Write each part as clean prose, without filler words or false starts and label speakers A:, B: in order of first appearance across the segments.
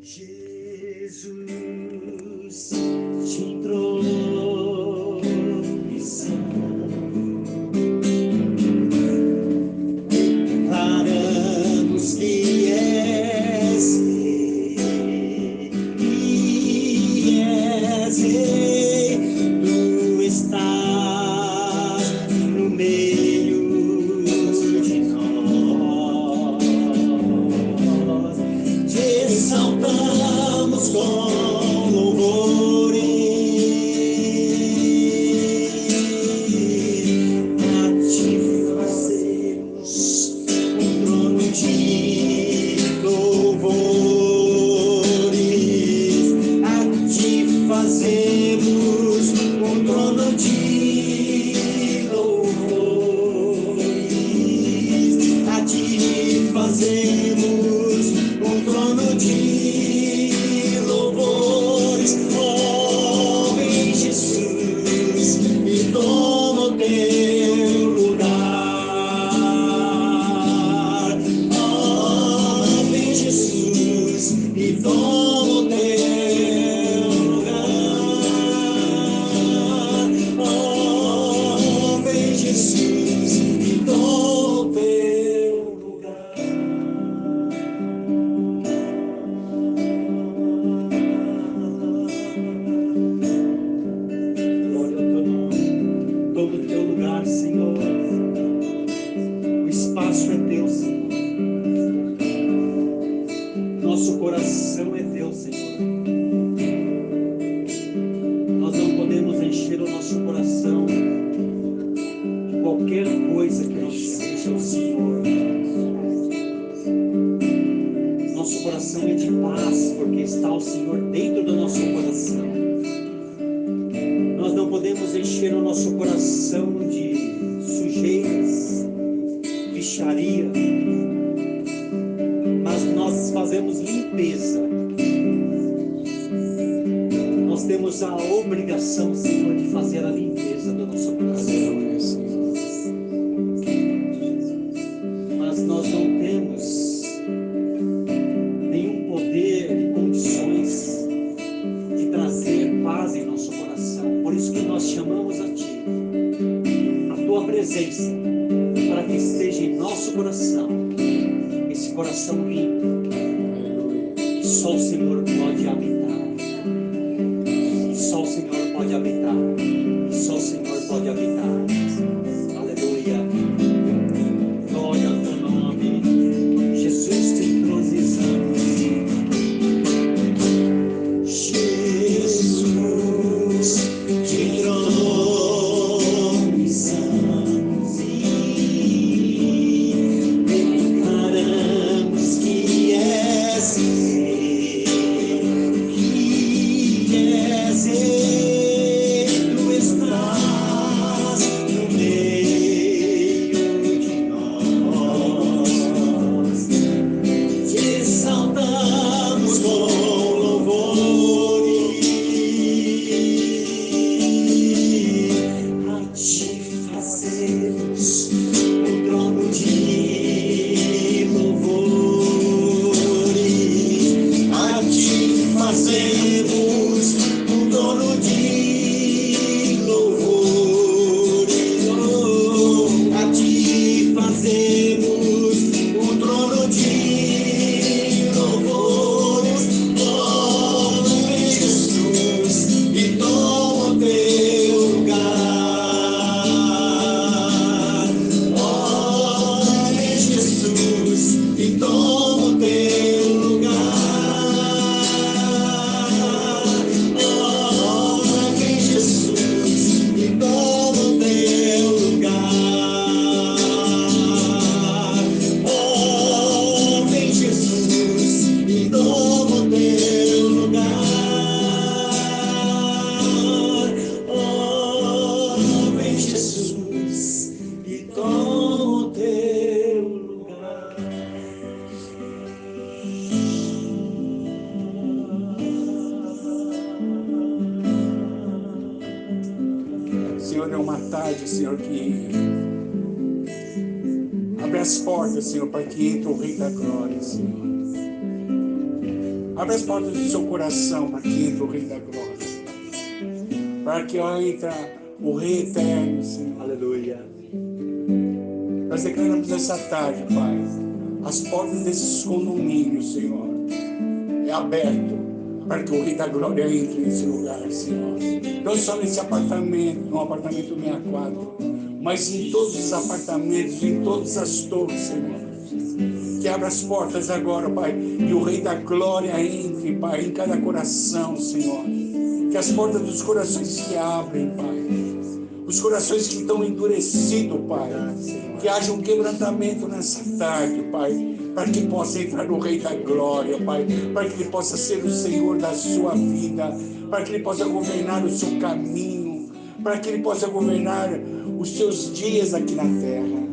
A: Jesus te intromissão, declaramos que és rei, tu estás no meio de nós, te exaltamos com louvores, a te fazemos um trono de louvores, a te fazemos um trono de louvores, a te fazemos um trono de louvores. Oh, vem Jesus e toma o teu lugar. Oh, vem Jesus e toma o teu lugar. Oh, vem Jesus e toma o teu lugar. Glória ao teu nome. Toma o teu lugar, Senhor. O espaço é teu, Senhor. Nosso coração é teu, Senhor. Nós não podemos encher o nosso coração de qualquer coisa que não seja o Senhor. Nosso coração é de paz, porque está o Senhor dentro do nosso coração. Nós não podemos encher o nosso coração de sujeiras, bicharia, mas nós fazemos limpeza. Nós temos a obrigação, Senhor, de fazer a limpeza do nosso coração. Mas nós não temos nenhum poder e condições de trazer paz em nosso coração. Por isso que nós chamamos a Ti, a Tua presença, para que esteja em nosso coração, esse coração limpo, que só o Senhor pode habitar. Só o Senhor pode habitar. Só o Senhor pode habitar. Aleluia. Glória ao teu nome. Jesus te entroniçamos. Jesus te entroniçamos. Declaramos que és rei, tu estás no meio de nós, te exaltamos com louvores, a te fazemos um trono de louvores, a te fazemos um trono de louvores, a te fazemos um trono de louvores. Oh, vem Jesus e toma o teu lugar. Oh, vem Jesus e toma o teu lugar. Oh, vem Jesus e toma o teu lugar. Oh, vem Jesus e toma o teu lugar. Oh, vem Jesus e toma o teu lugar.
B: Senhor, é uma tarde, Senhor, que abre as portas, Senhor, para que entre o Rei da Glória, Senhor. Abre as portas do seu coração para que entre o Rei da Glória. Para que entre o Rei Eterno, Senhor.
A: Aleluia.
B: Nós declaramos essa tarde, Pai, as portas desses condomínios, Senhor, é aberto para que o Rei da Glória entre nesse lugar, Senhor. Não só nesse apartamento, no apartamento 64, mas em todos os apartamentos, em todas as torres, Senhor. Que abra as portas agora, Pai, e o Rei da Glória entre, Pai, em cada coração, Senhor. Que as portas dos corações se abrem, Pai. Os corações que estão endurecidos, Pai. Que haja um quebrantamento nessa tarde, Pai. Para que possa entrar o Rei da Glória, Pai. Para que Ele possa ser o Senhor da sua vida. Para que Ele possa governar o seu caminho. Para que Ele possa governar os seus dias aqui na terra.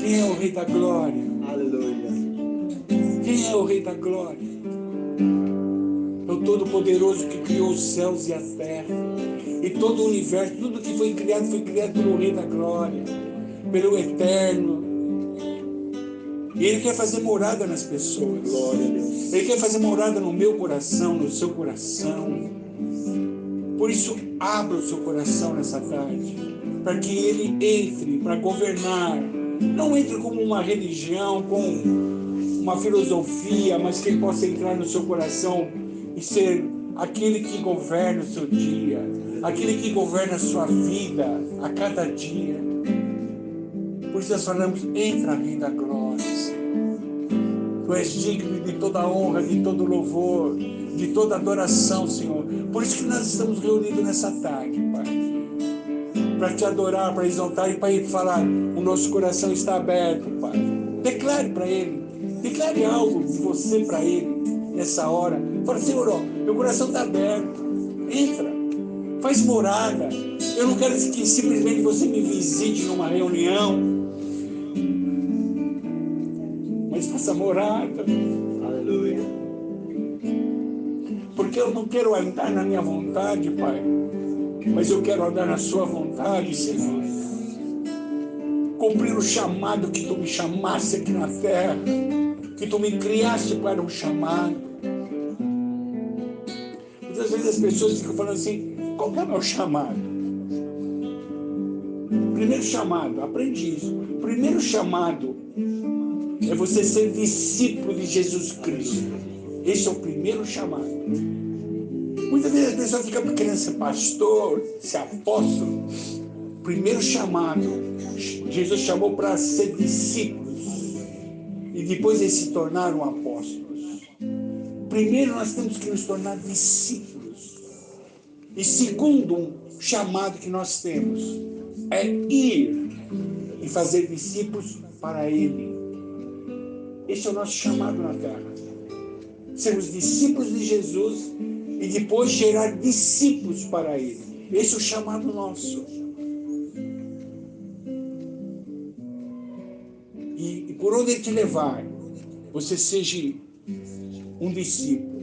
B: Quem é o Rei da Glória?
A: Aleluia.
B: Quem é o Rei da Glória? É o Todo-Poderoso que criou os céus e a terra. E todo o universo, tudo que foi criado pelo Rei da Glória. Pelo Eterno. E Ele quer fazer morada nas pessoas.
A: Glória a Deus.
B: Ele quer fazer morada no meu coração, no seu coração. Por isso, abra o seu coração nessa tarde. Para que Ele entre para governar. Não entre como uma religião, com uma filosofia, mas que Ele possa entrar no seu coração e ser aquele que governa o seu dia, aquele que governa a sua vida a cada dia. Por isso nós falamos, entra, Rei da Glória, Senhor. Tu és digno de toda honra, de todo louvor, de toda adoração, Senhor. Por isso que nós estamos reunidos nessa tarde, Pai. Para te adorar, para exaltar e para Ele falar, o nosso coração está aberto, Pai. Declare para Ele, declare algo de você para Ele nessa hora. Fala, Senhor, ó, meu coração está aberto, entra, faz morada. Eu não quero que simplesmente você me visite numa reunião, mas faça morada.
A: Aleluia.
B: Porque eu não quero andar na minha vontade, Pai, mas eu quero andar na sua vontade, Senhor. Cumprir o chamado que Tu me chamaste aqui na terra, que Tu me criaste para um chamado. Muitas vezes as pessoas ficam falando assim, qual que é o meu chamado? Primeiro chamado, aprende isso. Primeiro chamado é você ser discípulo de Jesus Cristo. Esse é o primeiro chamado. Muitas vezes as pessoas ficam querendo ser pastor, ser apóstolo. Primeiro chamado, Jesus chamou para ser discípulos. E depois eles se tornaram apóstolos. Primeiro nós temos que nos tornar discípulos. E segundo chamado que nós temos é ir e fazer discípulos para Ele. Esse é o nosso chamado na terra. Sermos discípulos de Jesus e depois gerar discípulos para Ele. Esse é o chamado nosso. E por onde Ele te levar, você seja um discípulo.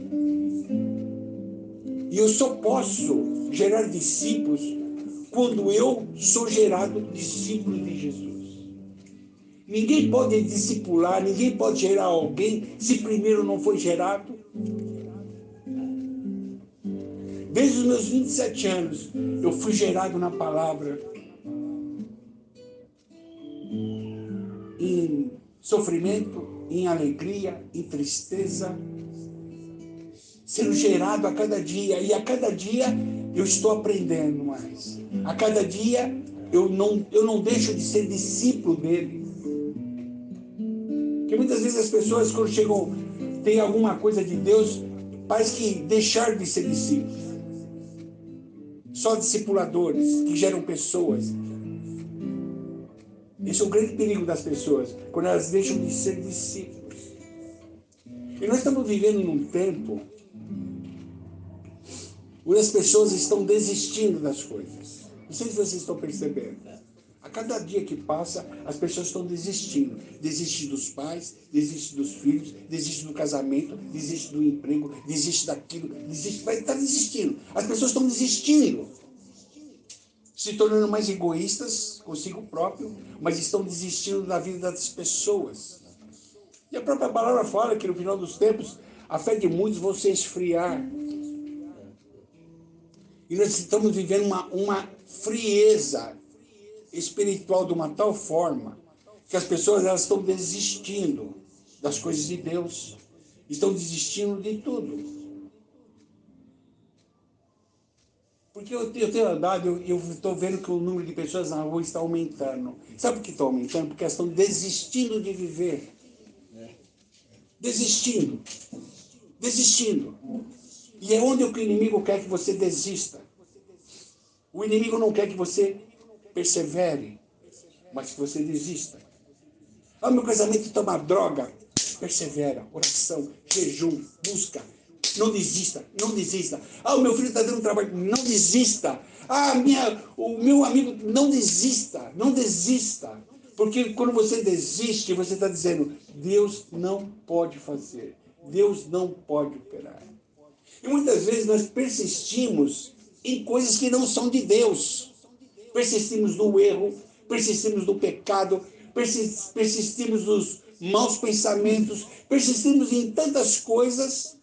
B: E eu só posso gerar discípulos quando eu sou gerado discípulo de Jesus. Ninguém pode discipular, ninguém pode gerar alguém se primeiro não foi gerado. Desde os meus 27 anos, eu fui gerado na palavra. Em sofrimento, em alegria, em tristeza. Sendo gerado a cada dia. E a cada dia eu estou aprendendo mais. A cada dia eu não deixo de ser discípulo dele. Porque muitas vezes as pessoas, quando chegam, tem alguma coisa de Deus, parece que deixaram de ser discípulos. Só discipuladores que geram pessoas. Esse é o grande perigo das pessoas, quando elas deixam de ser discípulos. E nós estamos vivendo num tempo onde as pessoas estão desistindo das coisas. Não sei se vocês estão percebendo. A cada dia que passa, as pessoas estão desistindo. Desistem dos pais, desistem dos filhos, desistem do casamento, desistem do emprego, desistem daquilo, vai estar desistindo. As pessoas estão desistindo. Se tornando mais egoístas consigo próprio, mas estão desistindo da vida das pessoas. E a própria palavra fala que no final dos tempos a fé de muitos vai se esfriar. E nós estamos vivendo uma frieza espiritual de uma tal forma que as pessoas elas estão desistindo das coisas de Deus, estão desistindo de tudo. Porque eu tenho andado, eu estou vendo que o número de pessoas na rua está aumentando. Sabe por que está aumentando? Porque elas estão desistindo de viver. Desistindo. Desistindo. E é onde o inimigo quer que você desista. O inimigo não quer que você persevere, mas que você desista. Ah, meu casamento toma droga. Persevera, oração, jejum, busca. Não desista, não desista. Ah, o meu filho está dando trabalho. Não desista. Ah, o meu amigo, não desista, não desista. Porque quando você desiste, você está dizendo, Deus não pode fazer. Deus não pode operar. E muitas vezes nós persistimos em coisas que não são de Deus. Persistimos no erro, persistimos no pecado, persistimos nos maus pensamentos, persistimos em tantas coisas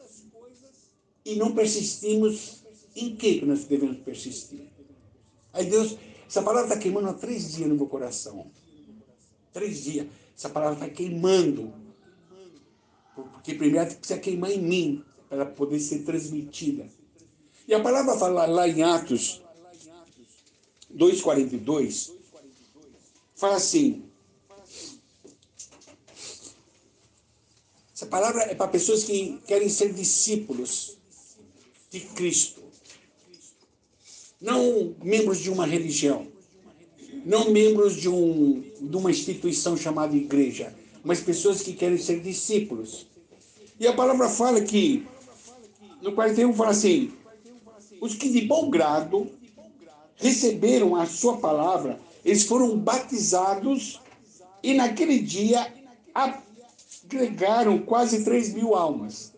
B: e não persistimos em que nós devemos persistir. Aí Deus, essa palavra está queimando há 3 dias no meu coração. 3 dias. Essa palavra está queimando. Porque primeiro precisa queimar em mim, para ela poder ser transmitida. E a palavra fala lá em Atos 2,42, fala assim, essa palavra é para pessoas que querem ser discípulos de Cristo. Não membros de uma religião, não membros de uma instituição chamada igreja, mas pessoas que querem ser discípulos. E a palavra fala que, no 41 fala assim, os que de bom grado receberam a sua palavra, eles foram batizados e naquele dia agregaram quase 3.000 almas.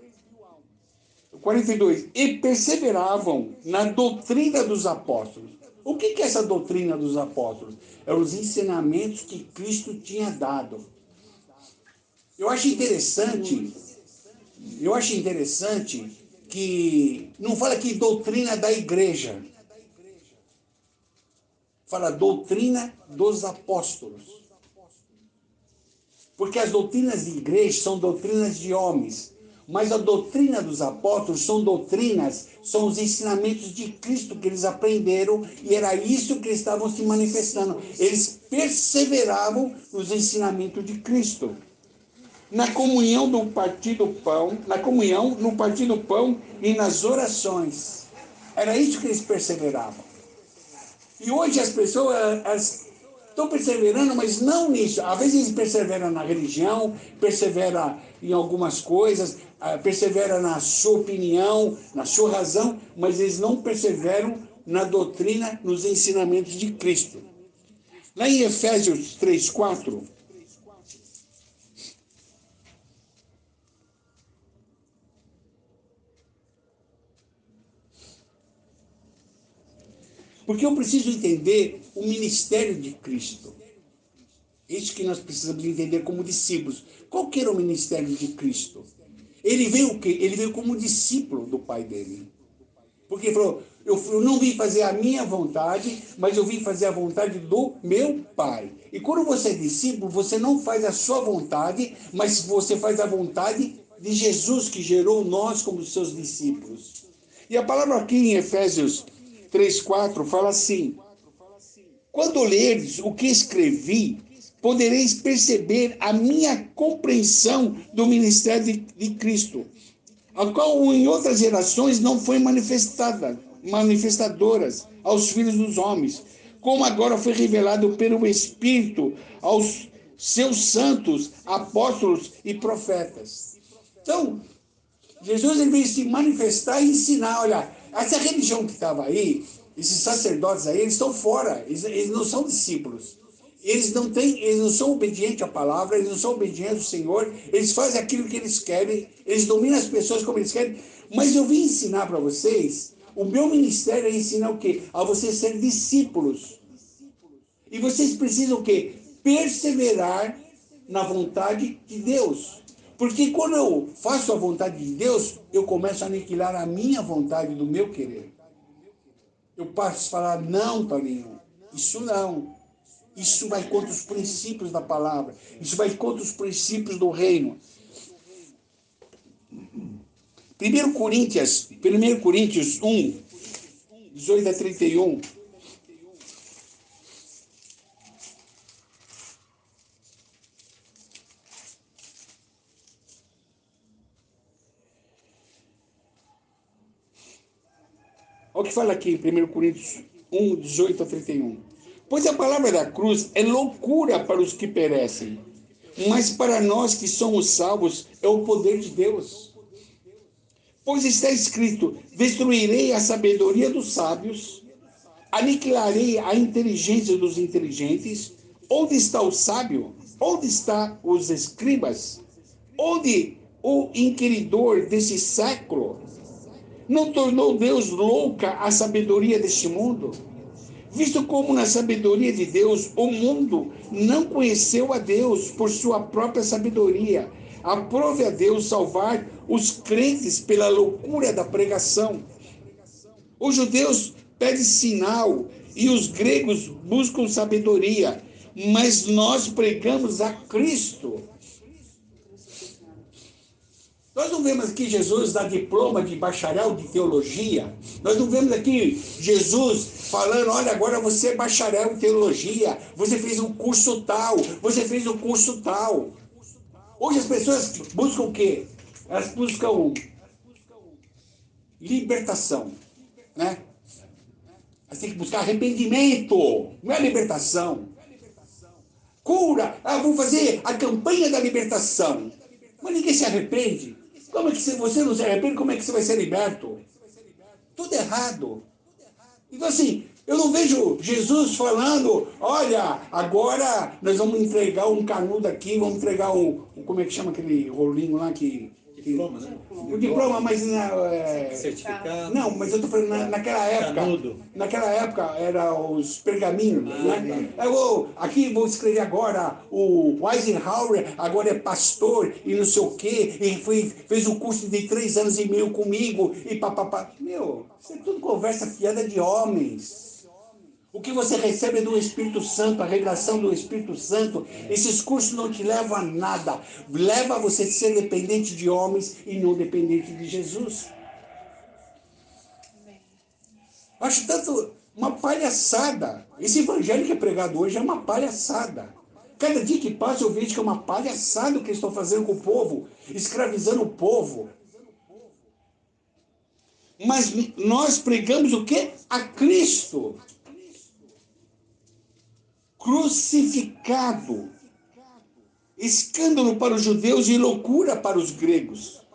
B: 42. E perseveravam na doutrina dos apóstolos. O que é essa doutrina dos apóstolos? É os ensinamentos que Cristo tinha dado. Eu acho interessante que não fala aqui doutrina da igreja. Fala doutrina dos apóstolos. Porque as doutrinas de igreja são doutrinas de homens. Mas a doutrina dos apóstolos são os ensinamentos de Cristo que eles aprenderam e era isso que eles estavam se manifestando. Eles perseveravam nos ensinamentos de Cristo. Na comunhão no partir do pão e nas orações. Era isso que eles perseveravam. E hoje as pessoas estão perseverando, mas não nisso. Às vezes eles perseveram na religião, perseveram em algumas coisas, perseveram na sua opinião, na sua razão, mas eles não perseveram na doutrina, nos ensinamentos de Cristo. Lá em Efésios 3:4, porque eu preciso entender o ministério de Cristo. Isso que nós precisamos entender como discípulos. Qual que era o ministério de Cristo? Ele veio o quê? Ele veio como discípulo do Pai dele. Porque ele falou, eu não vim fazer a minha vontade, mas eu vim fazer a vontade do meu Pai. E quando você é discípulo, você não faz a sua vontade, mas você faz a vontade de Jesus, que gerou nós como seus discípulos. E a palavra aqui em Efésios 3:4 fala assim, quando lerdes o que escrevi, podereis perceber a minha compreensão do ministério de Cristo, a qual em outras gerações não foi manifestadoras aos filhos dos homens, como agora foi revelado pelo Espírito aos seus santos, apóstolos e profetas. Então, Jesus ele veio se manifestar e ensinar, olha, essa religião que estava aí, esses sacerdotes aí, eles estão fora, eles não são discípulos. Eles não são obedientes à palavra, eles não são obedientes ao Senhor, eles fazem aquilo que eles querem, eles dominam as pessoas como eles querem, mas eu vim ensinar para vocês, o meu ministério é ensinar o quê? A vocês serem discípulos. E vocês precisam o quê? Perseverar na vontade de Deus. Porque quando eu faço a vontade de Deus, eu começo a aniquilar a minha vontade do meu querer. Eu passo a falar, não, Toninho, isso não. Isso vai contra os princípios da palavra. Isso vai contra os princípios do reino. 1 Coríntios 1, 18 a 31. Olha o que fala aqui em 1 Coríntios 1, 18 a 31. Pois a palavra da cruz é loucura para os que perecem, mas para nós que somos salvos é o poder de Deus. Pois está escrito, destruirei a sabedoria dos sábios, aniquilarei a inteligência dos inteligentes. Onde está o sábio? Onde está os escribas? Onde o inquiridor desse século? Não tornou Deus louca a sabedoria deste mundo? Visto como na sabedoria de Deus o mundo não conheceu a Deus por sua própria sabedoria, aprove a Deus salvar os crentes pela loucura da pregação. Os judeus pedem sinal e os gregos buscam sabedoria, mas nós pregamos a Cristo. Nós não vemos aqui Jesus dar diploma de bacharel de teologia. Nós não vemos aqui Jesus falando, olha, agora você é bacharel em teologia, você fez um curso tal, você fez um curso tal. Hoje as pessoas buscam o quê? Elas buscam libertação, né? Elas têm que buscar arrependimento, não é libertação. Cura, vamos fazer a campanha da libertação. Mas ninguém se arrepende. Como é que você não se arrepende, como é que você vai ser liberto? Tudo errado. Então assim, eu não vejo Jesus falando, olha, agora nós vamos entregar um canudo aqui, vamos entregar como é que chama aquele rolinho lá que...
A: Diploma, né?
B: O diploma, mas...
A: Certificado.
B: Não, mas eu estou falando naquela época.
A: Canudo.
B: Naquela época eram os pergaminhos. Né? Aqui vou escrever agora, o Eisenhower agora é pastor e não sei o quê, e fez um curso de 3 anos e meio comigo, e papapá. Meu, isso é tudo conversa fiada de homens. O que você recebe é do Espírito Santo, a revelação do Espírito Santo. Esses cursos não te levam a nada. Leva você a ser dependente de homens e não dependente de Jesus. Acho tanto uma palhaçada. Esse evangelho que é pregado hoje é uma palhaçada. Cada dia que passa eu vejo que é uma palhaçada o que eles estão fazendo com o povo, escravizando o povo. Mas nós pregamos o quê? A Cristo. Crucificado, escândalo para os judeus e loucura para os gregos.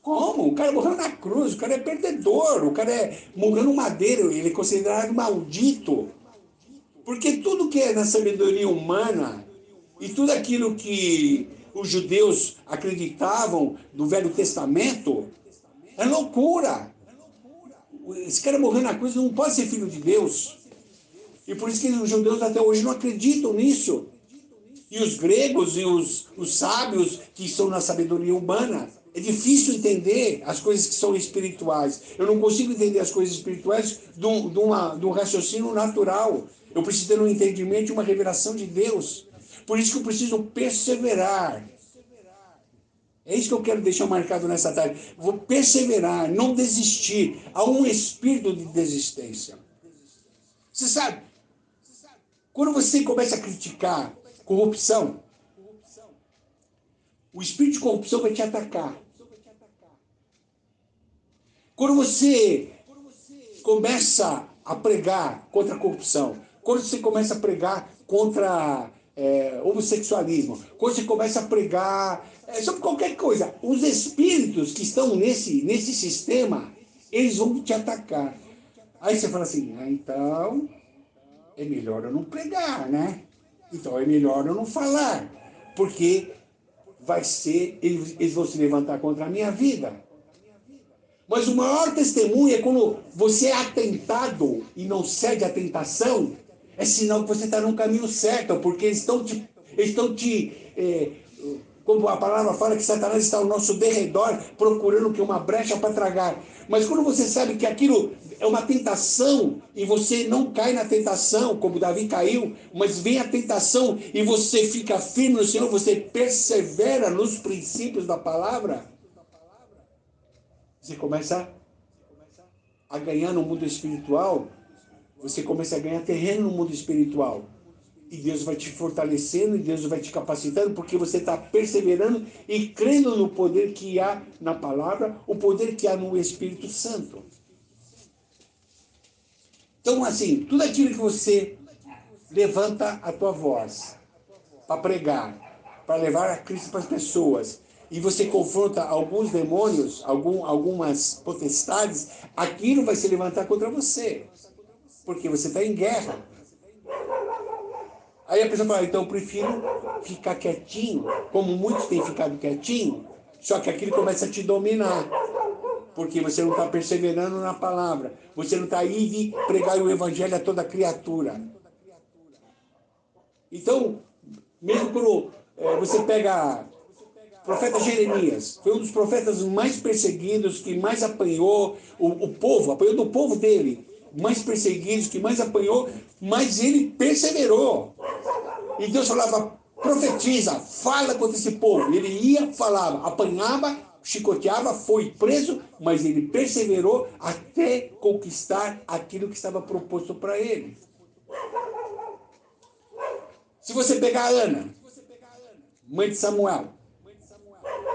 B: Como? O cara morreu na cruz, o cara é perdedor, o cara morreu no madeiro, ele é considerado maldito. Porque tudo que é na sabedoria humana e tudo aquilo que os judeus acreditavam do Velho Testamento é loucura. Esse cara morreu na cruz, não pode ser filho de Deus. E por isso que os judeus até hoje não acreditam nisso. E os gregos e os sábios que estão na sabedoria humana, é difícil entender as coisas que são espirituais. Eu não consigo entender as coisas espirituais de um raciocínio natural. Eu preciso ter um entendimento e uma revelação de Deus. Por isso que eu preciso perseverar. É isso que eu quero deixar marcado nessa tarde. Vou perseverar, não desistir. Há um espírito de desistência. Você sabe, quando você começa a criticar corrupção, o espírito de corrupção vai te atacar. Quando você começa a pregar contra a corrupção, quando você começa a pregar contra homossexualismo, quando você começa a pregar sobre qualquer coisa, os espíritos que estão nesse sistema, eles vão te atacar. Aí você fala assim, então é melhor eu não pregar, né? Então é melhor eu não falar, porque eles vão se levantar contra a minha vida. Mas o maior testemunho é quando você é atentado e não cede à tentação, é sinal que você está no caminho certo, porque eles estão te Como a palavra fala que Satanás está ao nosso derredor, procurando que uma brecha para tragar. Mas quando você sabe que aquilo é uma tentação, e você não cai na tentação, como Davi caiu, mas vem a tentação, e você fica firme no Senhor, você persevera nos princípios da palavra, você começa a ganhar no mundo espiritual, você começa a ganhar terreno no mundo espiritual. E Deus vai te fortalecendo, e Deus vai te capacitando, porque você está perseverando e crendo no poder que há na palavra, o poder que há no Espírito Santo. Então, assim, tudo aquilo que você levanta a tua voz para pregar, para levar a Cristo para as pessoas, e você confronta alguns demônios, algumas potestades, aquilo vai se levantar contra você, porque você está em guerra. Aí a pessoa fala, então eu prefiro ficar quietinho, como muitos têm ficado quietinho, só que aquilo começa a te dominar, porque você não está perseverando na palavra, você não está aí de pregar o evangelho a toda criatura. Então, mesmo quando você pega o profeta Jeremias, foi um dos profetas mais perseguidos, que mais apanhou, o povo, apanhou do povo dele, mais perseguidos, que mais apanhou, mas ele perseverou. E Deus falava, profetiza, fala contra esse povo. Ele ia, falava, apanhava, chicoteava, foi preso, mas ele perseverou até conquistar aquilo que estava proposto para ele. Se você pegar a Ana, mãe de Samuel,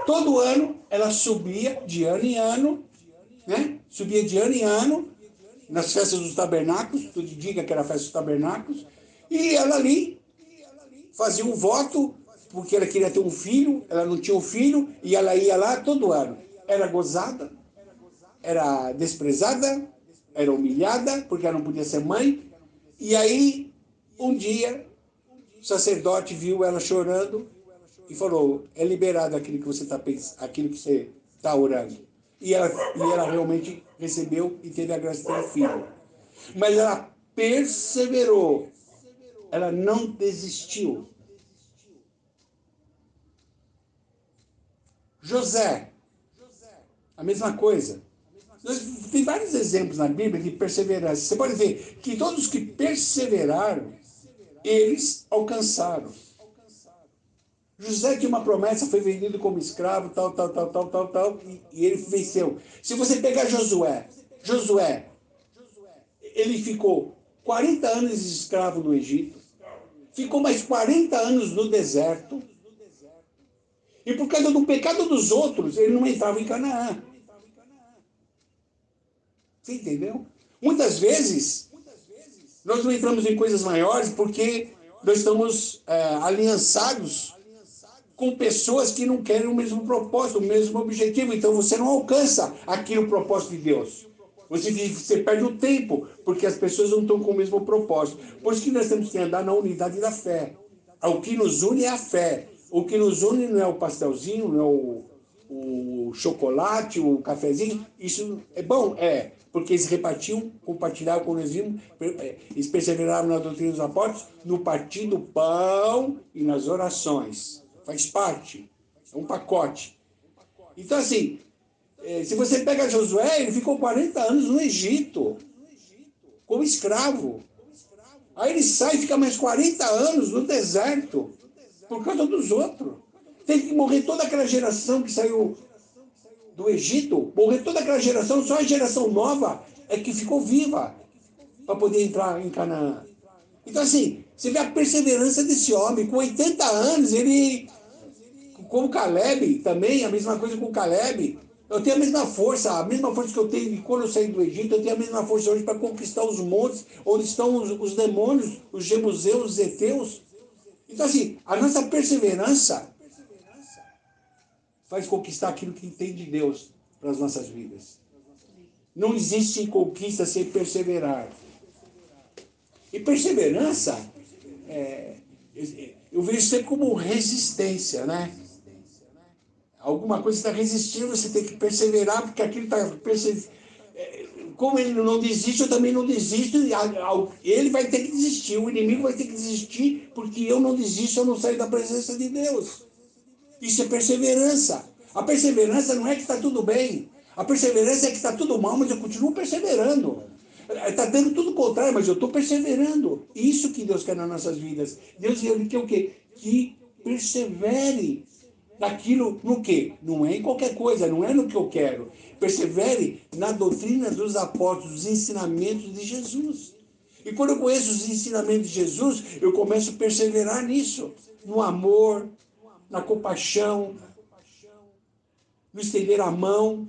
B: todo ano ela subia de ano em ano, né? Subia de ano em ano, nas festas dos tabernáculos, tudo diga que era a festa dos tabernáculos, e ela ali fazia um voto, porque ela queria ter um filho, ela não tinha um filho, e ela ia lá todo ano. Era gozada, era desprezada, era humilhada, porque ela não podia ser mãe. E aí, um dia, o sacerdote viu ela chorando e falou, é liberado aquilo que você está pensando, aquilo que você está orando. E ela realmente recebeu e teve a graça de ter um filho. Mas ela perseverou, ela não desistiu. José, a mesma coisa. Tem vários exemplos na Bíblia de perseverança. Você pode ver que todos os que perseveraram, eles alcançaram. José tinha uma promessa, foi vendido como escravo, tal, e ele venceu. Se você pegar Josué, ele ficou 40 anos escravo no Egito, ficou mais 40 anos no deserto, e por causa do pecado dos outros, ele não entrava em Canaã. Você entendeu? Muitas vezes, nós não entramos em coisas maiores porque nós estamos aliançados com pessoas que não querem o mesmo propósito, o mesmo objetivo. Então você não alcança aquele propósito de Deus. Você perde o tempo, porque as pessoas não estão com o mesmo propósito. Por isso que nós temos que andar na unidade da fé. O que nos une é a fé. O que nos une não é o pastelzinho, não é o chocolate, o cafezinho. Isso é bom? É. Porque eles repartiam, compartilhavam com nós vimos, eles perseveravam na doutrina dos apóstolos, no partir do pão e nas orações. Faz parte. É um pacote. Então, assim, se você pega Josué, ele ficou 40 anos no Egito, como escravo. Aí ele sai e fica mais 40 anos no deserto, por causa dos outros. Tem que morrer toda aquela geração que saiu do Egito, morrer toda aquela geração, só a geração nova é que ficou viva para poder entrar em Canaã. Então, assim, você vê a perseverança desse homem, com 80 anos, ele, como Caleb também, a mesma coisa com Caleb, eu tenho a mesma força que eu tenho quando eu saí do Egito, eu tenho a mesma força hoje para conquistar os montes, onde estão os demônios, os jebuseus, os heteus. Então, assim, a nossa perseverança faz conquistar aquilo que tem de Deus para as nossas vidas. Não existe conquista sem perseverar. E perseverança, eu vejo sempre como resistência, né? Alguma coisa está resistindo, você tem que perseverar, porque aquilo está como ele não desiste, eu também não desisto, ele vai ter que desistir, o inimigo vai ter que desistir, porque eu não desisto, eu não saio da presença de Deus. Isso é perseverança. A perseverança não é que está tudo bem. A perseverança é que está tudo mal, mas eu continuo perseverando. Está dando tudo o contrário, mas eu estou perseverando. Isso que Deus quer nas nossas vidas. Deus quer o quê? Que persevere naquilo, no quê? Não é em qualquer coisa, não é no que eu quero. Persevere na doutrina dos apóstolos, os ensinamentos de Jesus. E quando eu conheço os ensinamentos de Jesus, eu começo a perseverar nisso. No amor, na compaixão, no estender a mão.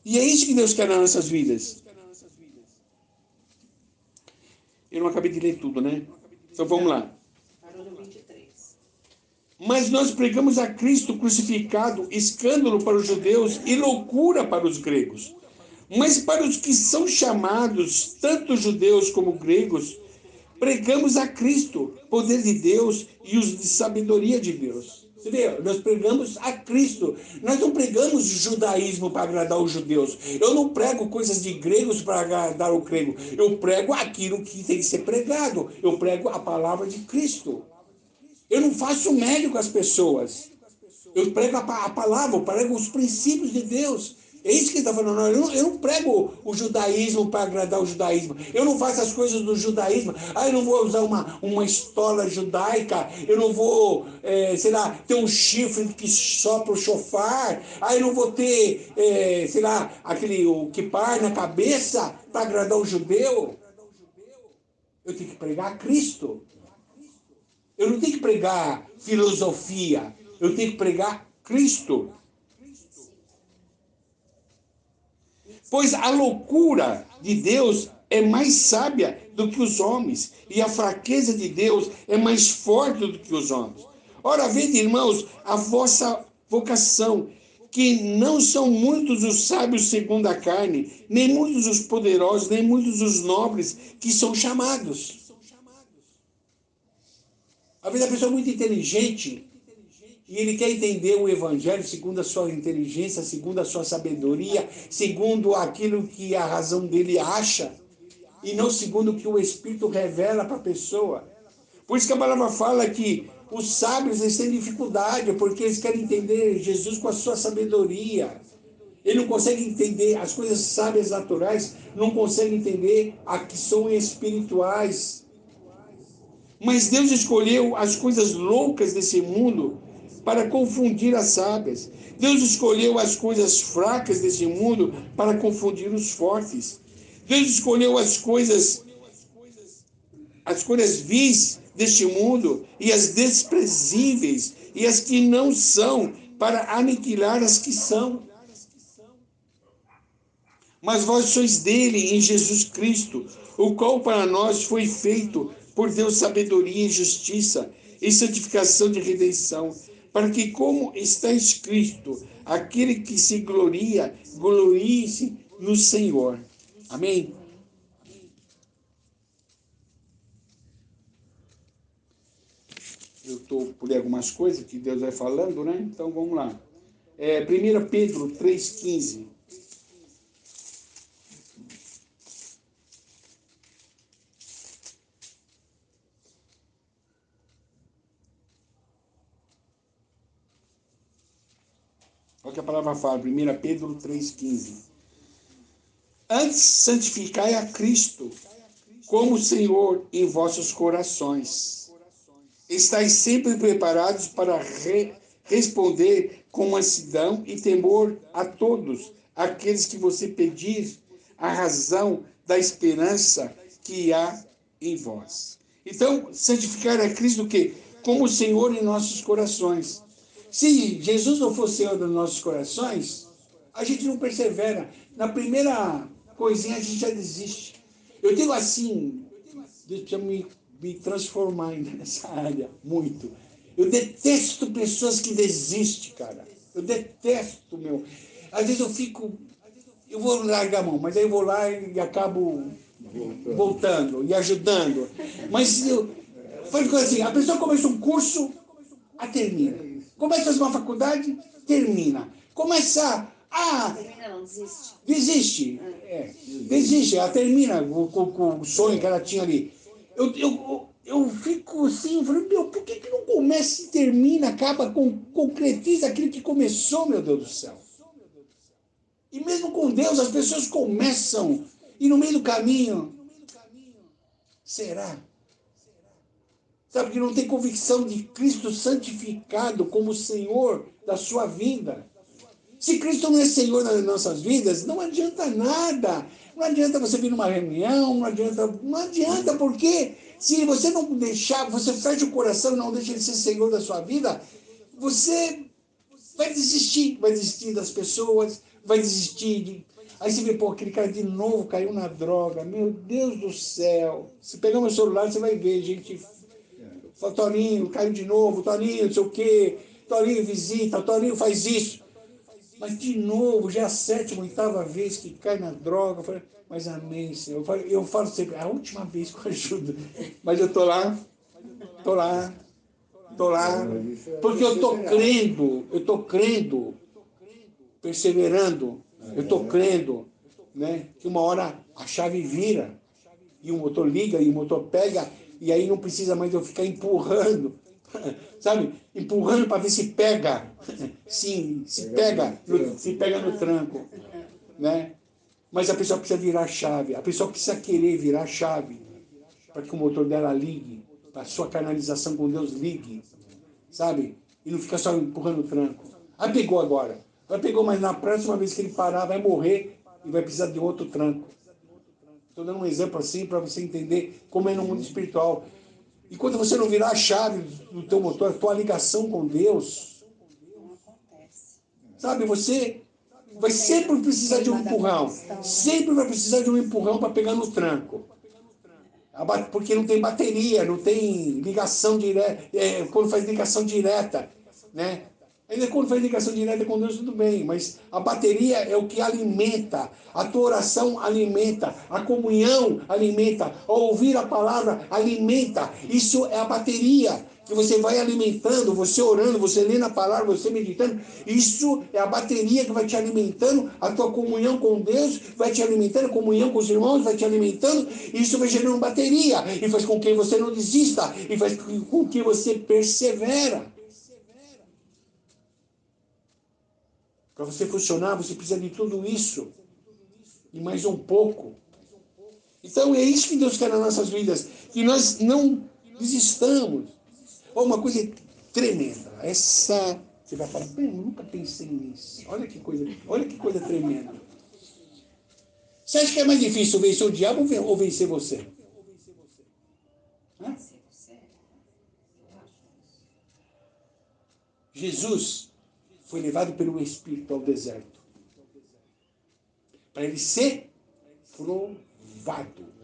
B: E é isso que Deus quer nas nossas vidas. Eu não acabei de ler tudo, né? Então vamos lá. Mas nós pregamos a Cristo crucificado, escândalo para os judeus e loucura para os gregos. Mas para os que são chamados, tanto judeus como gregos, pregamos a Cristo, poder de Deus e os de sabedoria de Deus. Você vê, nós pregamos a Cristo. Nós não pregamos judaísmo para agradar os judeus. Eu não prego coisas de gregos para agradar o grego. Eu prego aquilo que tem que ser pregado. Eu prego a palavra de Cristo. Eu não faço médio com as pessoas. Eu prego a palavra, eu prego os princípios de Deus. É isso que ele está falando. Não, eu não prego o judaísmo para agradar o judaísmo. Eu não faço as coisas do judaísmo. Eu não vou usar uma estola judaica. Eu não vou, sei lá, ter um chifre que sopra o chofar. Eu não vou ter, sei lá, o kippah na cabeça para agradar o judeu. Eu tenho que pregar a Cristo. Eu não tenho que pregar filosofia. Eu tenho que pregar Cristo. Pois a loucura de Deus é mais sábia do que os homens, e a fraqueza de Deus é mais forte do que os homens. Ora, vede, irmãos, a vossa vocação, que não são muitos os sábios segundo a carne, nem muitos os poderosos, nem muitos os nobres que são chamados. Às vezes a pessoa é muito inteligente e ele quer entender o evangelho segundo a sua inteligência, segundo a sua sabedoria, segundo aquilo que a razão dele acha, e não segundo o que o Espírito revela para a pessoa. Por isso que a palavra fala que os sábios eles têm dificuldade, porque eles querem entender Jesus com a sua sabedoria. Ele não consegue entender as coisas sábias naturais, não consegue entender as que são espirituais. Mas Deus escolheu as coisas loucas desse mundo para confundir as sábias. Deus escolheu as coisas fracas desse mundo para confundir os fortes. Deus escolheu as coisas vis deste mundo e as desprezíveis e as que não são para aniquilar as que são. Mas vós sois dele em Jesus Cristo, o qual para nós foi feito por Deus sabedoria e justiça e santificação de redenção, para que, como está escrito, aquele que se gloria, glorie-se no Senhor. Amém? Eu estou por ler algumas coisas que Deus vai falando, né? Então vamos lá. 1 Pedro 3,15. Olha o que a palavra fala, 1 Pedro 3,15. Antes santificai a Cristo como Senhor em vossos corações. Estais sempre preparados para responder com mansidão e temor a todos aqueles que você pedir a razão da esperança que há em vós. Então, santificar a Cristo o quê? Como Senhor em nossos corações. Se Jesus não for Senhor dos nossos corações, a gente não persevera. Na primeira coisinha a gente já desiste. Eu digo assim, Deus precisa me transformar ainda nessa área, muito. Eu detesto pessoas que desistem, cara. Eu detesto, meu. Às vezes eu vou largar a mão, mas aí eu vou lá e acabo voltando e ajudando. Mas foi assim, a pessoa começa um curso, a termina. Começa uma faculdade, termina. Começa
C: termina não, desiste.
B: Desiste. Desiste, ela termina com o sonho que ela tinha ali. eu fico assim, falando, meu, por que não começa e termina, acaba, concretiza aquilo que começou, meu Deus do céu? E mesmo com Deus, as pessoas começam, e no meio do caminho, será? Sabe que não tem convicção de Cristo santificado como Senhor da sua vida. Se Cristo não é Senhor das nossas vidas, não adianta nada. Não adianta você vir numa reunião, não adianta porque se você não deixar, você fecha o coração e não deixa ele ser Senhor da sua vida, você vai desistir das pessoas, vai desistir de... Aí você vê, pô, aquele cara de novo caiu na droga, meu Deus do céu. Se pegar meu celular, você vai ver, gente, fala, Toninho, caiu de novo, Toninho, não sei o quê, Toninho visita, Toninho faz isso. Mas de novo, já é a 7ª, 8ª vez que cai na droga. Eu falei, mas amém, Senhor. Eu falo sempre, é a última vez que eu ajudo. Mas eu tô lá, porque eu tô crendo, perseverando, eu tô crendo, né, que uma hora a chave vira, e o motor liga, e o motor pega, e aí não precisa mais eu ficar empurrando, sabe? Empurrando para ver se pega. Sim, se pega no tranco, né? Mas a pessoa precisa virar a chave, a pessoa precisa querer virar a chave para que o motor dela ligue, para a sua canalização com Deus ligue, sabe? E não fica só empurrando o tranco. Aí pegou agora. Aí pegou, mas na próxima vez que ele parar, vai morrer e vai precisar de outro tranco. Estou dando um exemplo assim para você entender como é no mundo espiritual. E quando você não virar a chave do teu motor, a tua ligação com Deus,
C: Não acontece.
B: sabe, você vai sempre precisar de um empurrão. Sempre vai precisar de um empurrão para pegar no tranco. Porque não tem bateria, não tem ligação direta, quando faz ligação direta, né? Ainda quando faz ligação direta com Deus, tudo bem, mas a bateria é o que alimenta, a tua oração alimenta, a comunhão alimenta, ao ouvir a palavra alimenta. Isso é a bateria que você vai alimentando, você orando, você lendo a palavra, você meditando. Isso é a bateria que vai te alimentando, a tua comunhão com Deus vai te alimentando, a comunhão com os irmãos vai te alimentando. Isso vai gerando bateria e faz com que você não desista e faz com que você persevera. Para você funcionar, você precisa de tudo isso. E mais um pouco. Então é isso que Deus quer nas nossas vidas. Que nós não desistamos. Uma coisa tremenda. Essa, você vai falar, eu nunca pensei nisso. Olha que coisa tremenda. Você acha que é mais difícil vencer o diabo ou vencer você? Hã? Jesus foi levado pelo Espírito ao deserto. Para ele ser provado.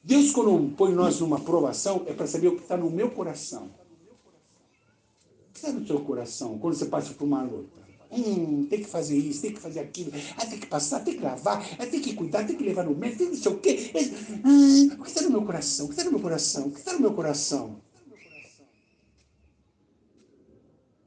B: Deus, quando põe nós numa provação, é para saber o que está no meu coração. O que está no seu coração quando você passa por uma luta? Tem que fazer isso, tem que fazer aquilo, tem que passar, tem que lavar, tem que cuidar, tem que levar no médico, tem não sei o quê. O que está no meu coração? O que está no meu coração? O que está no meu coração?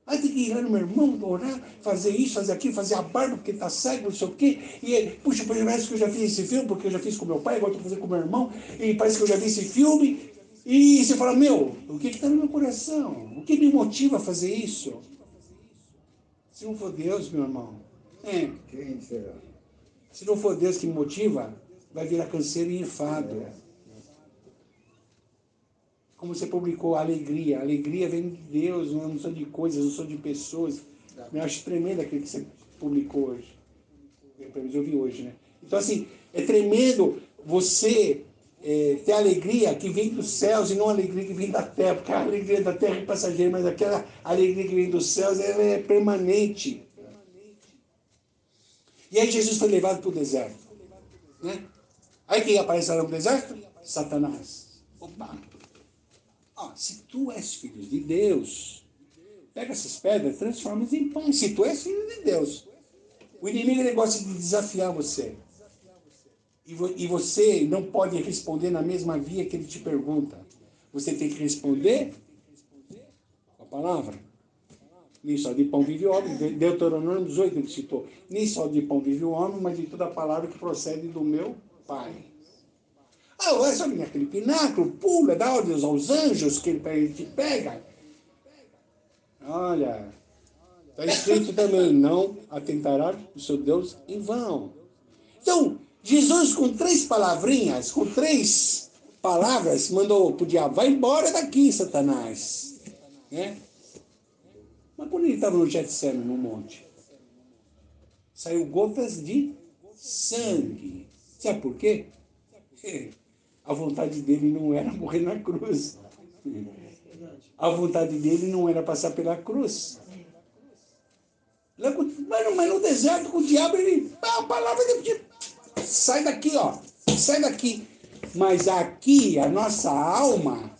B: Aí tem que ir lá no meu irmão, orar, fazer isso, fazer aquilo, fazer a barba, porque está cego, não sei o quê. E ele, puxa, parece que eu já fiz esse filme, porque eu já fiz com meu pai, agora estou fazendo com meu irmão, e parece que eu já vi esse filme. E você fala, meu, o que está no meu coração? O que me motiva a fazer isso? Se não for Deus, meu irmão,
D: Quem será?
B: se não for Deus que me motiva, vai virar canseiro e enfado. Como você publicou, alegria. A alegria vem de Deus, não são de coisas, não são de pessoas. Eu acho tremendo aquilo que você publicou hoje. Pelo menos eu vi hoje, né? Então, assim, é tremendo você ter alegria que vem dos céus e não a alegria que vem da terra. Porque a alegria da terra é passageira, mas aquela alegria que vem dos céus ela é permanente. E aí Jesus foi levado para o deserto. Né? Aí quem aparece lá no deserto? Satanás. Opa! Se tu és filho de Deus, pega essas pedras, transforma-as em pão. Se tu és filho de Deus. O inimigo ele gosta de desafiar você. E você não pode responder na mesma via que ele te pergunta. Você tem que responder com a palavra. Nem só de pão vive o homem. Deuteronômio 18 ele citou. Nem só de pão vive o homem, mas de toda a palavra que procede do meu Pai. vai subir naquele pináculo, pula, dá ordens aos anjos que ele te pega. Olha, está escrito também, não atentará o seu Deus em vão. Então, Jesus com 3 palavrinhas, com 3 palavras, mandou pro diabo, vai embora daqui, Satanás. Né? Mas quando ele estava no Getsemane, no monte, saiu gotas de sangue. Sabe por quê? A vontade dele não era morrer na cruz. A vontade dele não era passar pela cruz. Mas no deserto, com o diabo, a palavra dele sai daqui, ó. Sai daqui. Mas aqui, a nossa alma,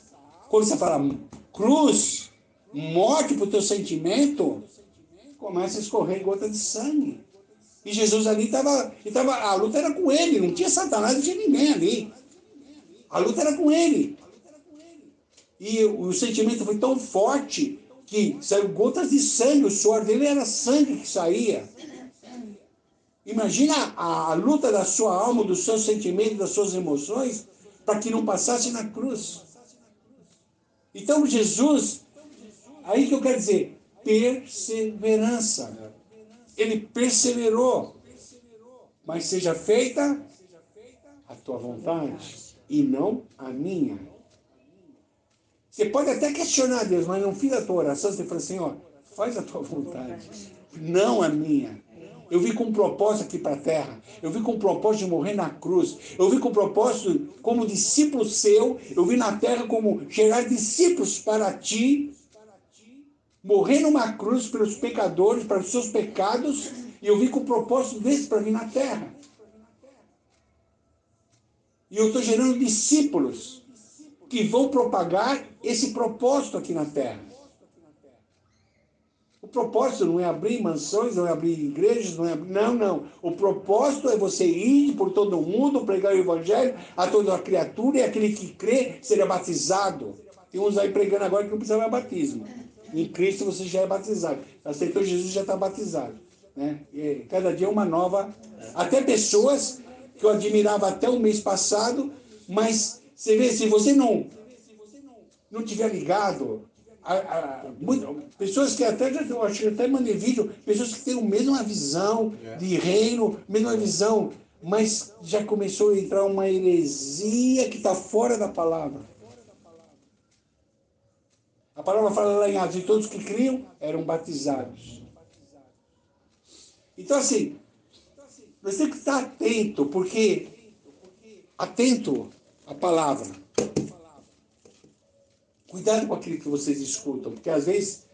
B: quando você fala cruz, morte para o teu sentimento, começa a escorrer gota de sangue. E Jesus ali estava, a luta era com ele, não tinha Satanás, não tinha ninguém ali. A luta era com ele. E o sentimento foi tão forte que saiu gotas de sangue, o suor dele era sangue que saía. Imagina a luta da sua alma, dos seus sentimentos, das suas emoções, para que não passasse na cruz. Então Jesus, aí que eu quero dizer, perseverança. Ele perseverou. Mas seja feita a tua vontade e não a minha. Você pode até questionar Deus, mas no fim da tua oração você fala assim, ó, faz a tua vontade, não a minha. Eu vim com um propósito aqui para a terra. Eu vim com um propósito de morrer na cruz. Eu vim com um propósito como discípulo seu. Eu vim na terra como gerar discípulos para ti. Morrer numa cruz pelos pecadores, para os seus pecados. E eu vim com um propósito desse para vir na terra. E eu estou gerando discípulos que vão propagar esse propósito aqui na terra. O propósito não é abrir mansões, não é abrir igrejas, não é abrir... Não. O propósito é você ir por todo mundo, pregar o evangelho a toda a criatura e aquele que crê será batizado. Tem uns aí pregando agora que não precisa mais batismo. Em Cristo você já é batizado. Aceitou Jesus, já está batizado. Né? E cada dia uma nova... Até pessoas que eu admirava até o mês passado, mas você vê, se você não tiver ligado... pessoas que até, eu acho que até mandei vídeo, pessoas que têm a mesma visão de reino, mesma visão, mas já começou a entrar uma heresia que está fora da palavra. A palavra fala lá em Atos, e todos que criam eram batizados. Então assim, nós temos que estar atento, porque atento à palavra. Cuidado com aquilo que vocês escutam, porque às vezes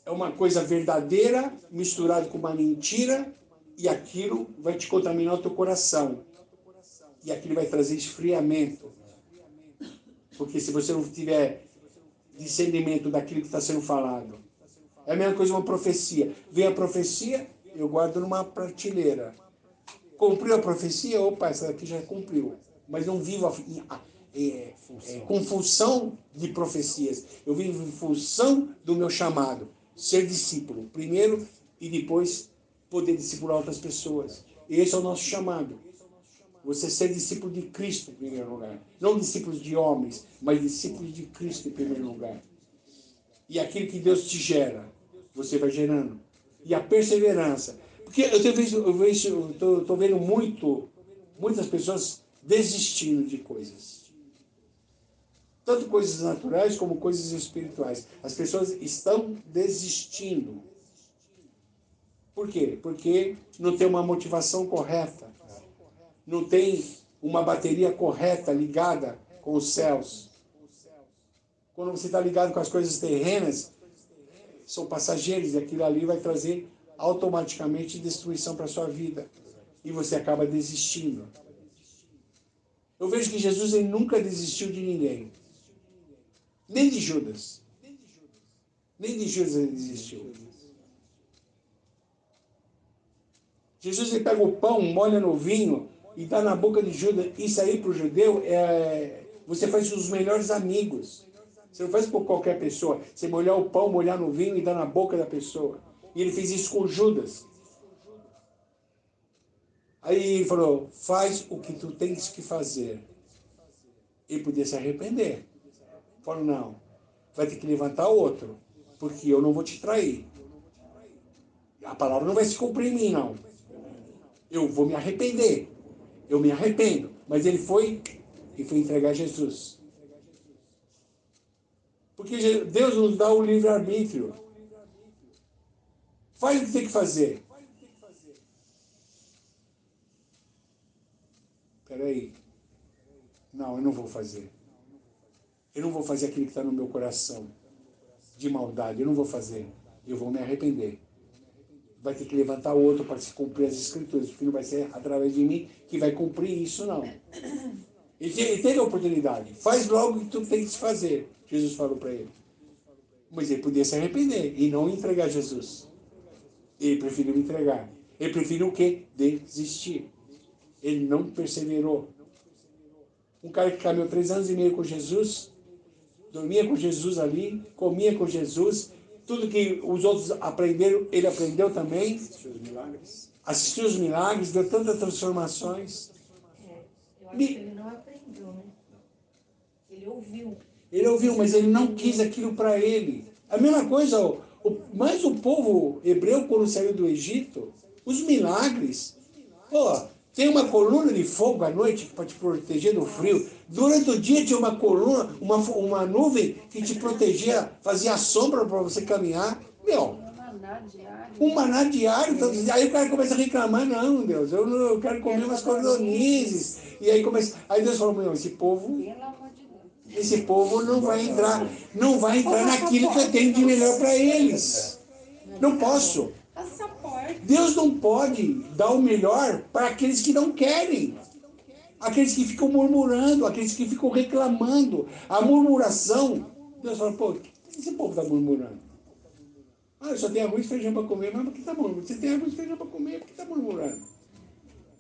B: é uma coisa verdadeira misturada com uma mentira e aquilo vai te contaminar o teu coração. E aquilo vai trazer esfriamento. Porque se você não tiver discernimento daquilo que está sendo falado. É a mesma coisa uma profecia. Vem a profecia, eu guardo numa prateleira. Cumpriu a profecia? Opa, essa daqui já cumpriu. Mas não vivo com função de profecias. Eu vivo em função do meu chamado. Ser discípulo, primeiro, e depois poder discipular outras pessoas. Esse é o nosso chamado. Você ser discípulo de Cristo em primeiro lugar. Não discípulos de homens, mas discípulos de Cristo em primeiro lugar. E aquilo que Deus te gera, você vai gerando. E a perseverança. Porque eu estou vendo muitas pessoas desistindo de coisas. Tanto coisas naturais como coisas espirituais. As pessoas estão desistindo. Por quê? Porque não tem uma motivação correta. Não tem uma bateria correta ligada com os céus. Quando você está ligado com as coisas terrenas, são passageiros e aquilo ali vai trazer automaticamente destruição para a sua vida. E você acaba desistindo. Eu vejo que Jesus ele nunca desistiu de ninguém. Nem de Judas. Nem de Judas ele desistiu. Jesus ele pega o pão, molha no vinho e dá na boca de Judas. Isso aí para o judeu, você faz os melhores amigos. Você não faz por qualquer pessoa. Você molhar o pão, molhar no vinho e dar na boca da pessoa. E ele fez isso com Judas. Aí ele falou, faz o que tu tens que fazer. Ele podia se arrepender. Falou, não, vai ter que levantar outro, porque eu não vou te trair. A palavra não vai se cumprir em mim, não. Eu vou me arrepender. Eu me arrependo. Mas ele foi entregar Jesus. Porque Deus nos dá o livre-arbítrio. Faz o que tem que fazer. Espera aí. Não, eu não vou fazer. Eu não vou fazer aquilo que está no meu coração. De maldade. Eu não vou fazer. Eu vou me arrepender. Vai ter que levantar outro para se cumprir as escrituras. Porque não vai ser através de mim que vai cumprir isso, não. Ele teve a oportunidade. Faz logo o que tu tem que fazer. Jesus falou para ele. Mas ele podia se arrepender e não entregar Jesus. Ele preferiu entregar. Ele preferiu o quê? Desistir. Ele não perseverou. Um cara que caminhou 3 anos e meio com Jesus, dormia com Jesus ali, comia com Jesus, tudo que os outros aprenderam, ele aprendeu também.
D: Assistiu os milagres.
B: Assistiu os milagres, deu tantas transformações.
C: Eu acho que ele não aprendeu, né? Ele ouviu.
B: Ele ouviu, mas ele não quis aquilo para ele. A mesma coisa, mas o povo hebreu, quando saiu do Egito, os milagres. Pô, tem uma coluna de fogo à noite para te proteger do frio. Durante o dia tinha uma coluna, uma nuvem que te protegia, fazia sombra para você caminhar. Meu, um maná diário. Aí o cara começa a reclamar, não, Deus, eu quero comer umas cordonizes. E aí Deus falou, meu, esse povo não vai entrar naquilo que eu tenho de melhor para eles. Não posso. Deus não pode dar o melhor para aqueles que não querem. Aqueles que ficam murmurando, aqueles que ficam reclamando. A murmuração, Deus fala, pô, o que esse povo está murmurando? Ah, eu só tenho arroz e feijão para comer, mas por que está murmurando? Você tem arroz e feijão para comer, por que está murmurando?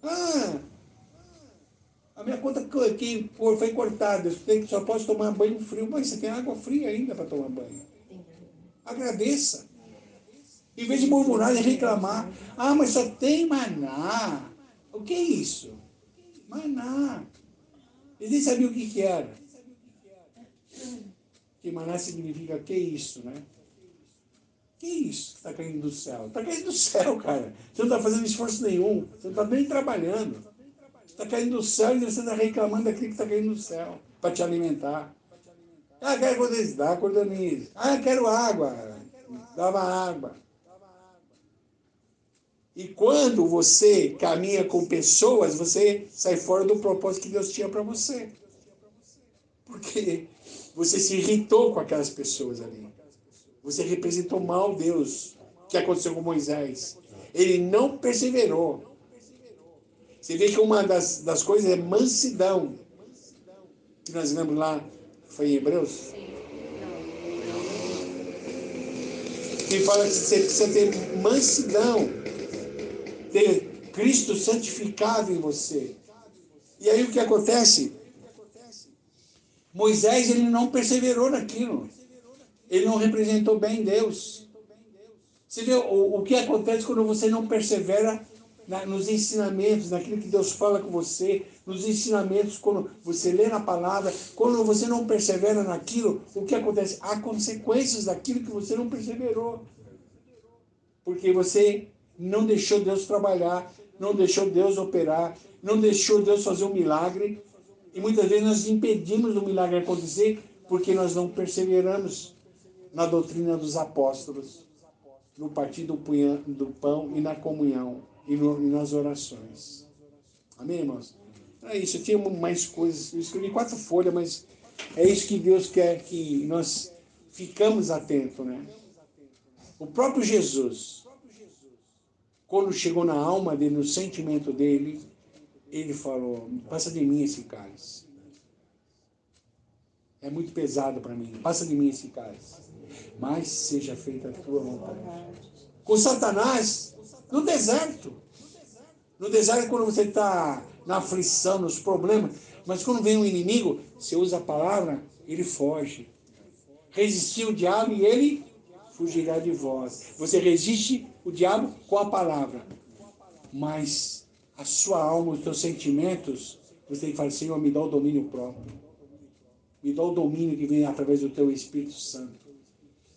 B: Ah, a minha conta que foi cortada, só posso tomar banho frio. Mas você tem água fria ainda para tomar banho. Agradeça. Em vez de murmurar e reclamar, ah, mas só tem maná. O que é isso? Maná. Eles nem sabiam o que era. Que maná significa que é isso, né? Que é isso que está caindo do céu? Está caindo do céu, cara. Você não está fazendo esforço nenhum. Você não está nem trabalhando. Está caindo do céu e você está reclamando daquilo que está caindo do céu para te alimentar. Ah, quero cordoniz, dá cordoniz. Ah, quero água, dava água. E quando você caminha com pessoas, você sai fora do propósito que Deus tinha para você. Porque você se irritou com aquelas pessoas ali. Você representou mal Deus. O que aconteceu com Moisés? Ele não perseverou. Você vê que uma das coisas é mansidão. Que nós lemos lá, foi em Hebreus? Que fala que você precisa ter mansidão. Ter Cristo santificado em você. E aí o que acontece? Moisés, ele não perseverou naquilo. Ele não representou bem Deus. Você vê o que acontece quando você não persevera nos ensinamentos, naquilo que Deus fala com você, nos ensinamentos, quando você lê na palavra, quando você não persevera naquilo, o que acontece? Há consequências daquilo que você não perseverou. Porque você não deixou Deus trabalhar, não deixou Deus operar, não deixou Deus fazer um milagre. E muitas vezes nós impedimos o milagre acontecer porque nós não perseveramos na doutrina dos apóstolos, no partir do pão e na comunhão e nas orações. Amém, irmãos? É isso, eu tinha mais coisas. Eu escrevi 4 folhas, mas é isso que Deus quer que nós ficamos atentos, né? O próprio Jesus, quando chegou na alma dele, no sentimento dele, ele falou, passa de mim esse cálice. É muito pesado para mim, passa de mim esse cálice. Mas seja feita a tua vontade. Com Satanás, no deserto. No deserto, quando você está na aflição, nos problemas, mas quando vem um inimigo, você usa a palavra, ele foge. Resistir o diabo e ele fugirá de vós. Você resiste o diabo com a palavra. Mas a sua alma, os seus sentimentos, você tem que falar, Senhor, me dá o domínio próprio. Me dá o domínio que vem através do teu Espírito Santo.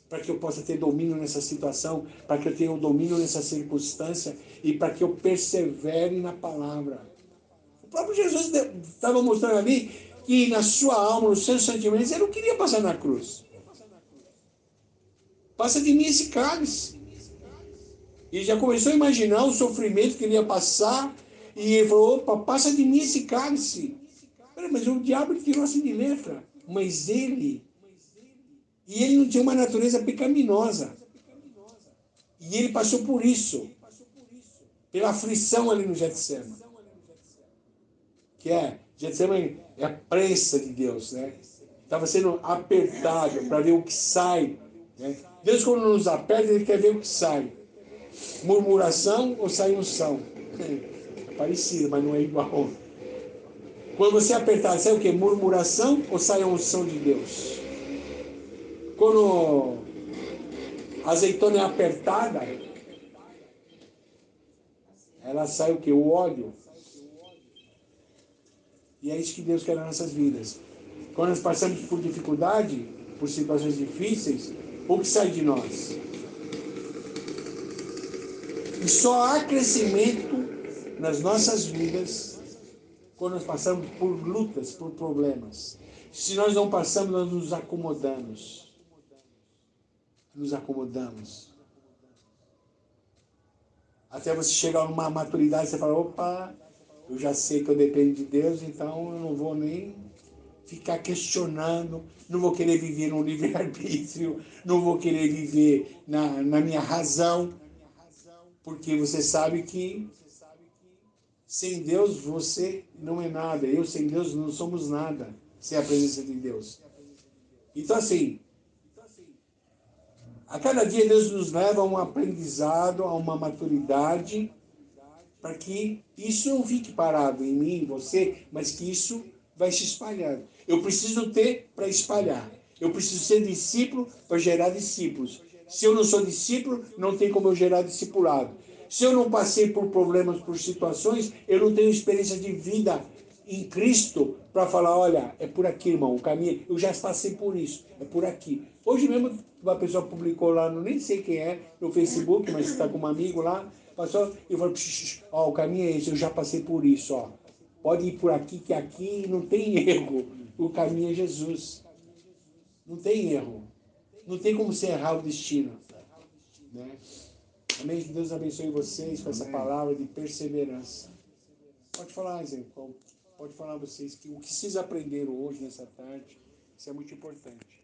B: Para que eu possa ter domínio nessa situação, para que eu tenha o domínio nessa circunstância e para que eu persevere na palavra. O próprio Jesus estava mostrando ali que na sua alma, nos seus sentimentos, ele não queria passar na cruz. Passa de mim esse cálice. E já começou a imaginar o sofrimento que ele ia passar. E ele falou, opa, passa de mim esse cálice. Mas o diabo tirou assim de letra. Mas ele não tinha uma natureza pecaminosa. E ele passou por isso. Pela aflição ali no Getsemane. Getsemane é a prensa de Deus, né? Estava sendo apertado para ver o que sai. Né? Deus, quando nos aperta, ele quer ver o que sai. Murmuração ou sai unção? É parecido, mas não é igual. Quando você apertar, sai o quê? Murmuração ou sai a unção de Deus? Quando a azeitona é apertada, ela sai o quê? O óleo. E é isso que Deus quer nas nossas vidas. Quando nós passamos por dificuldade, por situações difíceis, o que sai de nós? E só há crescimento nas nossas vidas quando nós passamos por lutas, por problemas. Se nós não passamos, nós nos acomodamos. Nos acomodamos. Até você chegar numa maturidade, você fala, opa, eu já sei que eu dependo de Deus, então eu não vou nem ficar questionando, não vou querer viver no livre-arbítrio, não vou querer viver na minha razão, porque você sabe que sem Deus você não é nada, eu sem Deus não somos nada, sem a presença de Deus. Então assim, a cada dia Deus nos leva a um aprendizado, a uma maturidade, para que isso não fique parado em mim, em você, mas que isso vai se espalhando. Eu preciso ter para espalhar. Eu preciso ser discípulo para gerar discípulos. Se eu não sou discípulo, não tem como eu gerar discipulado. Se eu não passei por problemas, por situações, eu não tenho experiência de vida em Cristo para falar, olha, é por aqui, irmão, o caminho, eu já passei por isso, é por aqui. Hoje mesmo uma pessoa publicou lá, nem sei quem é, no Facebook, mas está com um amigo lá, passou e falou, ó, o caminho é esse, eu já passei por isso, ó. Pode ir por aqui, que aqui não tem erro. O caminho é Jesus. Não tem erro. Não tem como você errar o destino. Né? Amém? Que Deus abençoe vocês com essa palavra de perseverança. Pode falar, Zé. Pode falar a vocês que o que vocês aprenderam hoje, nessa tarde, isso é muito importante.